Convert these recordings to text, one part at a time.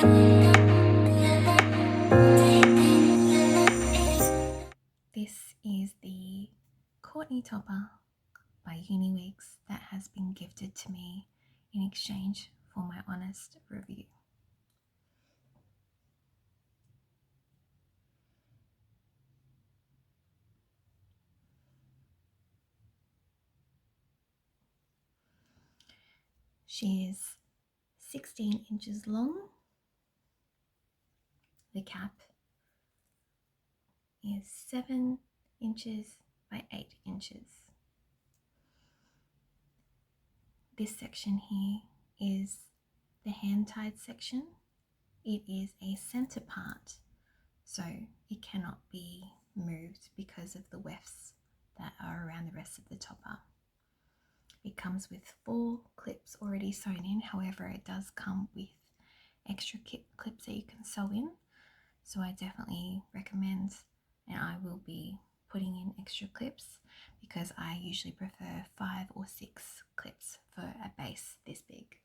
This is the Courtney topper by Uniwigs that has been gifted to me in exchange for my honest review. She is 16 inches long. The cap is 7 inches by 8 inches. This section here is the hand-tied section. It is a center part, so it cannot be moved because of the wefts that are around the rest of the topper. It comes with 4 clips already sewn in, however it does come with extra clips that you can sew in, so I definitely recommend, and I will be putting in extra clips because I usually prefer 5 or 6 clips for a base this big.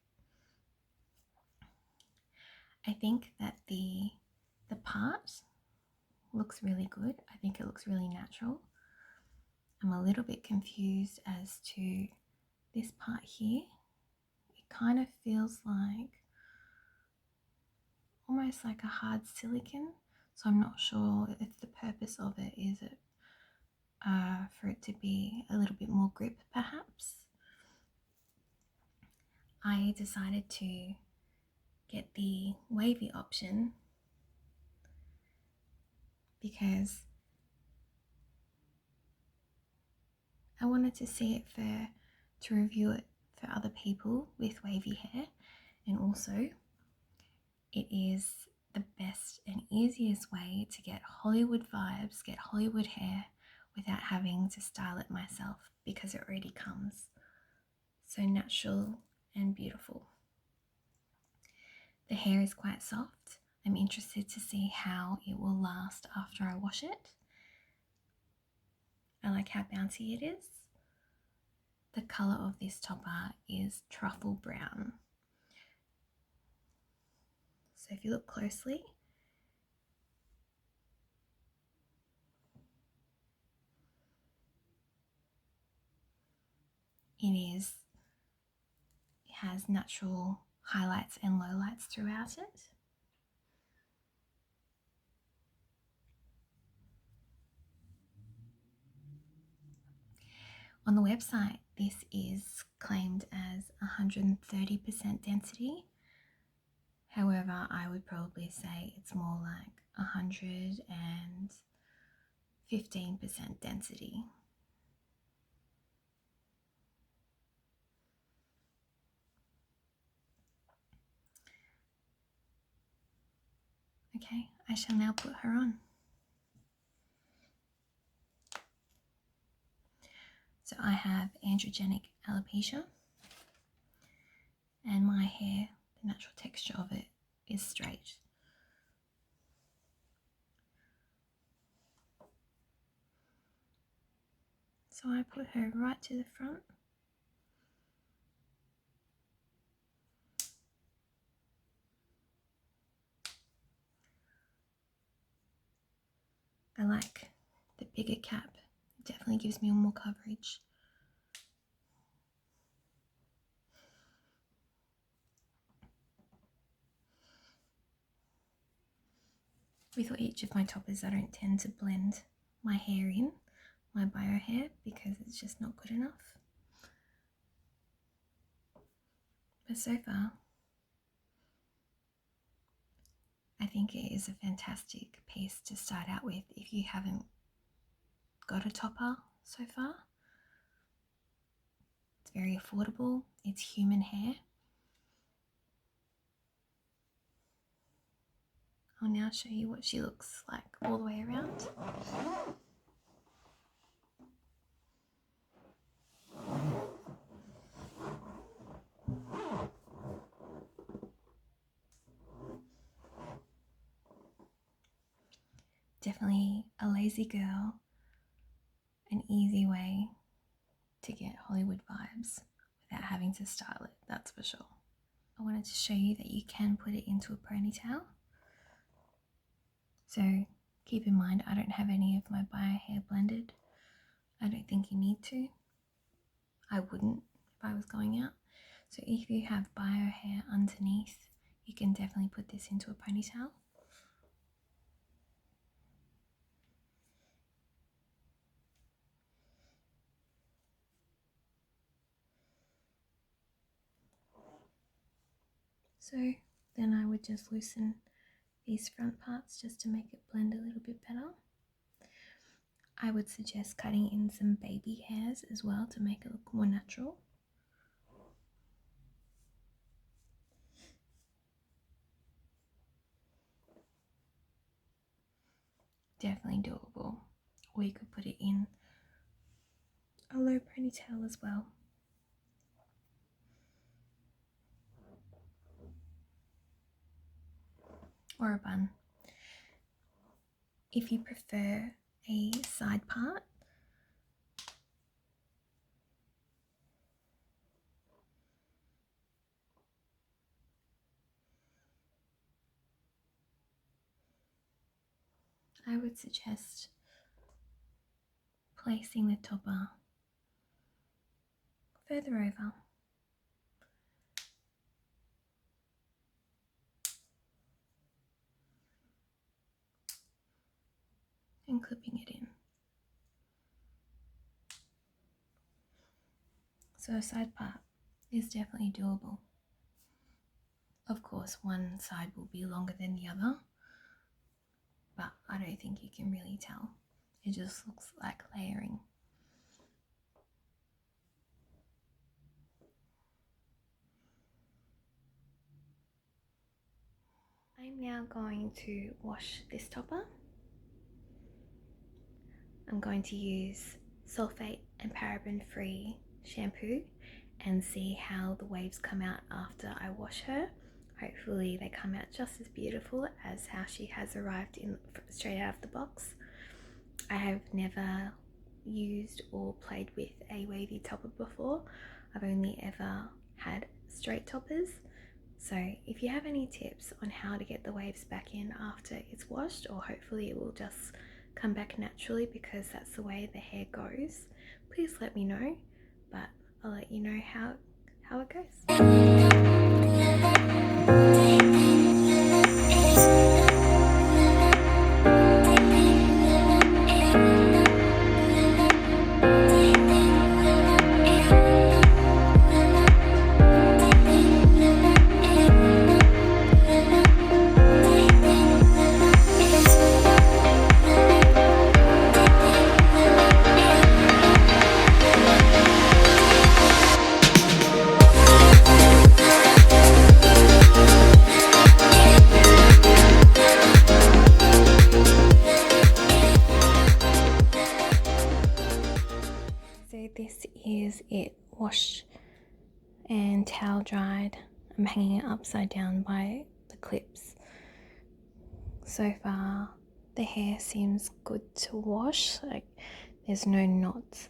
I think that the part looks really good. I think it looks really natural. I'm a little bit confused as to this part here. It kind of feels like almost like a hard silicone, so I'm not sure if the purpose of it is for it to be a little bit more grip perhaps. I decided to get the wavy option because I wanted to see it to review it for other people with wavy hair, and also it is the best and easiest way to get Hollywood vibes, get Hollywood hair without having to style it myself because it already comes so natural and beautiful. The hair is quite soft. I'm interested to see how it will last after I wash it. I like how bouncy it is. The colour of this topper is truffle brown. So if you look closely, it has natural highlights and lowlights throughout it. On the website, this is claimed as 130% density. However, I would probably say it's more like 115% density. Okay, I shall now put her on. So I have androgenic alopecia, and my hair, the natural texture of it is straight. So I put her right to the front. I like the bigger cap. It definitely gives me more coverage. With each of my toppers, I don't tend to blend my hair in, my bio hair, because it's just not good enough. But so far, I think it is a fantastic piece to start out with if you haven't got a topper so far. It's very affordable. It's human hair. I'll now show you what she looks like all the way around. Definitely a lazy girl, an easy way to get Hollywood vibes without having to style it, that's for sure. I wanted to show you that you can put it into a ponytail. So keep in mind, I don't have any of my bio hair blended. I don't think you need to. I wouldn't if I was going out. So if you have bio hair underneath, you can definitely put this into a ponytail. So then I would just loosen these front parts just to make it blend a little bit better. I would suggest cutting in some baby hairs as well to make it look more natural. Definitely doable. Or you could put it in a low ponytail as well. Or a bun. If you prefer a side part, I would suggest placing the topper further over and clipping it in. So a side part is definitely doable. Of course, one side will be longer than the other, but I don't think you can really tell. It just looks like layering. I'm now going to wash this topper. I'm going to use sulfate and paraben free shampoo and see how the waves come out after I wash her. Hopefully they come out just as beautiful as how she has arrived in straight out of the box. I have never used or played with a wavy topper before. I've only ever had straight toppers. So if you have any tips on how to get the waves back in after it's washed, or hopefully it will just come back naturally because that's the way the hair goes, please let me know, but I'll let you know how it goes. So this is it washed and towel dried. I'm hanging it upside down by the clips. So far the hair seems good to wash, like there's no knots.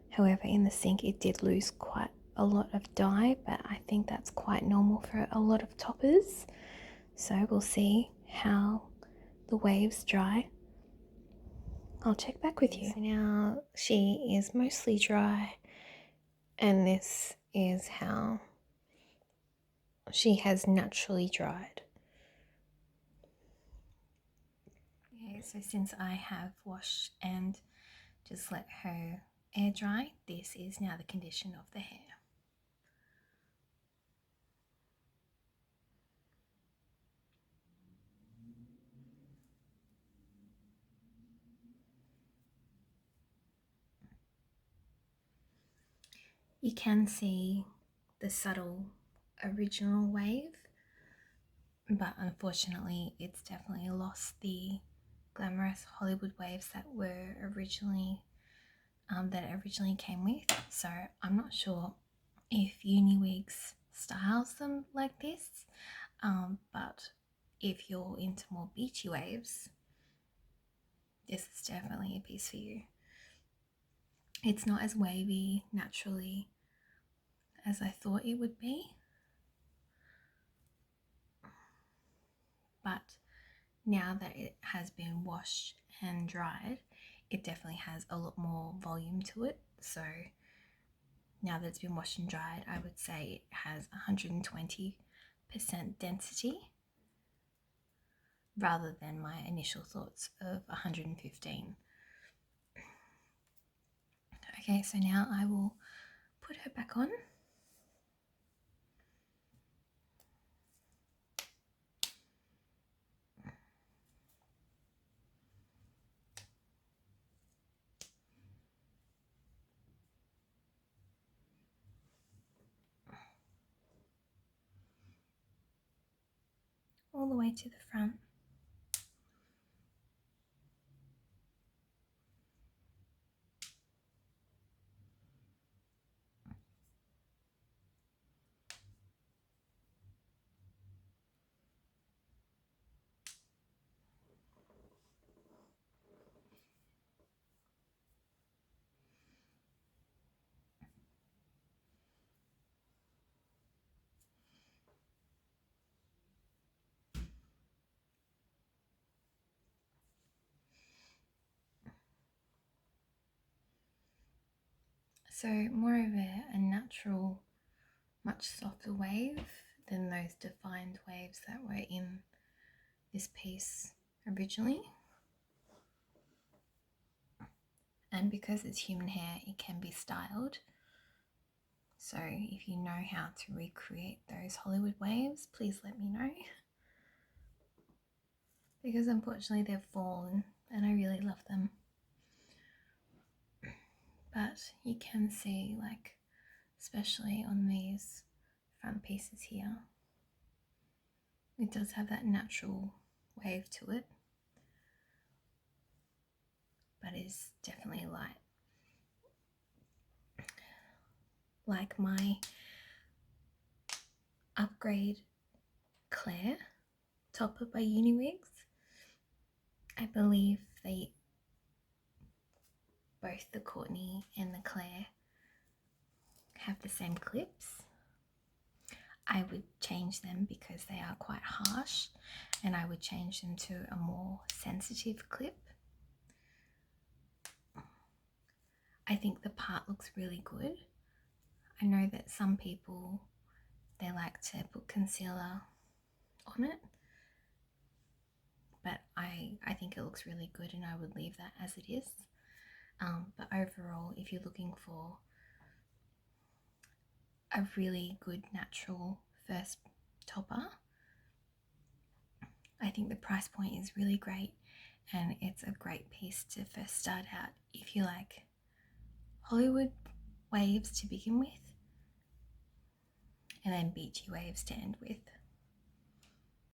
However, in the sink it did lose quite a lot of dye, but I think that's quite normal for a lot of toppers. So we'll see how the waves dry. I'll check back with you. So now she is mostly dry, and this is how she has naturally dried. Okay, so since I have washed and just let her air dry, this is now the condition of the hair. You can see the subtle original wave, but unfortunately it's definitely lost the glamorous Hollywood waves that were originally came with. So I'm not sure if Uniwigs styles them like this, but if you're into more beachy waves, this is definitely a piece for you. It's not as wavy naturally as I thought it would be, but now that it has been washed and dried, it definitely has a lot more volume to it. So now that it's been washed and dried, I would say it has 120% density rather than my initial thoughts of 115. Okay, so now I will put her back on. All the way to the front. So more of a natural, much softer wave than those defined waves that were in this piece originally. And because it's human hair, it can be styled. So if you know how to recreate those Hollywood waves, please let me know. Because unfortunately they've fallen and I really love them. But you can see, like, especially on these front pieces here, it does have that natural wave to it, but is definitely light. Like my upgrade Claire topper by Uniwigs, I believe both the Courtney and the Claire have the same clips. I would change them because they are quite harsh, and I would change them to a more sensitive clip. I think the part looks really good. I know that some people, they like to put concealer on it, but I think it looks really good and I would leave that as it is. But overall, if you're looking for a really good natural first topper, I think the price point is really great, and it's a great piece to first start out if you like Hollywood waves to begin with, and then beachy waves to end with.